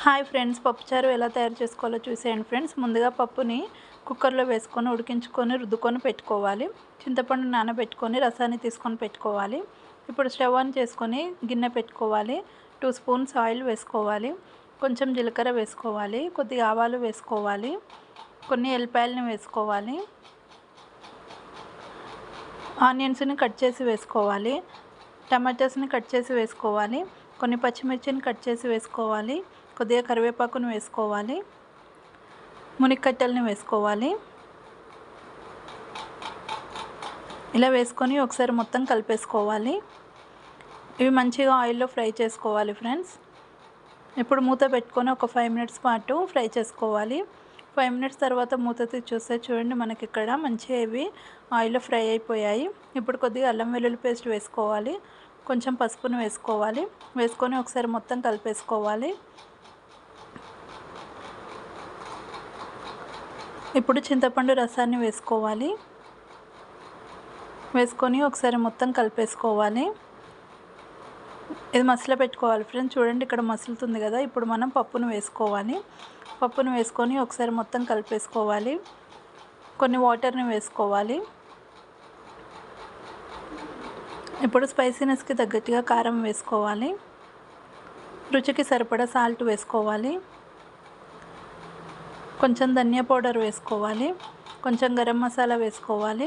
Hi friends, పప్పుచారు ఎలా తయారు చేసుకోవాలో చూసేయండి ఫ్రెండ్స్. ముందుగా పప్పుని కుక్కర్లో వేసుకొని ఉడికించుకొని రుద్దుకొని పెట్టుకోవాలి. చింతపండు నానబెట్టుకొని రసాన్ని తీసుకొని పెట్టుకోవాలి. ఇప్పుడు స్టవ్ ఆన్ చేసుకొని గిన్నె పెట్టుకోవాలి. 2 స్పూన్స్ ఆయిల్ వేసుకోవాలి. కొంచెం జీలకర్ర వేసుకోవాలి. కొద్దిగా ఆవాలు వేసుకోవాలి. కొన్ని ఎల్లిపాయలని వేసుకోవాలి. ఆనియన్స్ని కట్ చేసి వేసుకోవాలి. టమాటాస్ని కట్ చేసి వేసుకోవాలి. కొన్ని పచ్చిమిర్చిని కట్ చేసి వేసుకోవాలి. కొద్దిగా కరివేపాకును వేసుకోవాలి. మునిక్కట్టెల్ని వేసుకోవాలి. ఇలా వేసుకొని ఒకసారి మొత్తం కలిపేసుకోవాలి. ఇవి మంచిగా ఆయిల్లో ఫ్రై చేసుకోవాలి ఫ్రెండ్స్. ఇప్పుడు మూత పెట్టుకొని ఒక 5 మినిట్స్ పాటు ఫ్రై చేసుకోవాలి. 5 మినిట్స్ తర్వాత మూత తీసి చూస్తే చూడండి, మనకి ఇక్కడ మంచిగా ఇవి ఆయిల్లో ఫ్రై అయిపోయాయి. ఇప్పుడు కొద్దిగా అల్లం వెల్లుల్లి పేస్ట్ వేసుకోవాలి. కొంచెం పసుపును వేసుకోవాలి. వేసుకొని ఒకసారి మొత్తం కలిపేసుకోవాలి. ఇప్పుడు చింతపండు రసాన్ని వేసుకోవాలి. వేసుకొని ఒకసారి మొత్తం కలిపేసుకోవాలి. ఇది మసల పెట్టుకోవాలి ఫ్రెండ్స్. చూడండి, ఇక్కడ మసులుతుంది కదా. ఇప్పుడు మనం పప్పును వేసుకోవాలి. పప్పును వేసుకొని ఒకసారి మొత్తం కలిపేసుకోవాలి. కొన్ని వాటర్ని వేసుకోవాలి. ఇప్పుడు స్పైసీనెస్కి తగ్గట్టుగా కారం వేసుకోవాలి. రుచికి సరిపడా సాల్ట్ వేసుకోవాలి. కొంచెం ధనియా పౌడర్ వేసుకోవాలి. కొంచెం గరం మసాలా వేసుకోవాలి.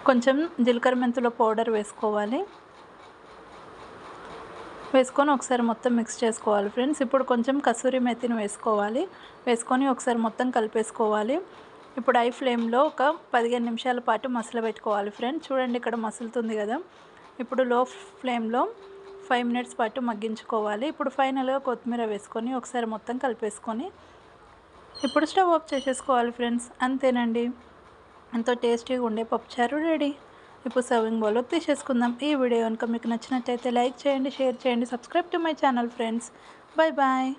కొంచెం జీలకర్ర మెంతుల పౌడర్ వేసుకోవాలి. వేసుకొని ఒకసారి మొత్తం మిక్స్ చేసుకోవాలి ఫ్రెండ్స్. ఇప్పుడు కొంచెం కసూరి మెతిని వేసుకోవాలి. వేసుకొని ఒకసారి మొత్తం కలిపేసుకోవాలి. ఇప్పుడు హై ఫ్లేమ్లో ఒక 15 నిమిషాల పాటు మసల పెట్టుకోవాలి ఫ్రెండ్స్. చూడండి, ఇక్కడ మసులుతుంది కదా. ఇప్పుడు లో ఫ్లేమ్లో 5 మినిట్స్ పాటు మగ్గించుకోవాలి. ఇప్పుడు ఫైనల్గా కొత్తిమీర వేసుకొని ఒకసారి మొత్తం కలిపేసుకొని ఇప్పుడు స్టవ్ ఆఫ్ చేసేసుకోవాలి ఫ్రెండ్స్. అంతేనండి, ఎంతో టేస్టీగా ఉండే పప్పుచారు రెడీ. ఇప్పుడు సర్వింగ్ బౌల్లోకి తీసేసుకుందాం. ఈ వీడియో కనుక మీకు నచ్చినట్టయితే లైక్ చేయండి, షేర్ చేయండి, subscribe to my channel friends. Bye bye.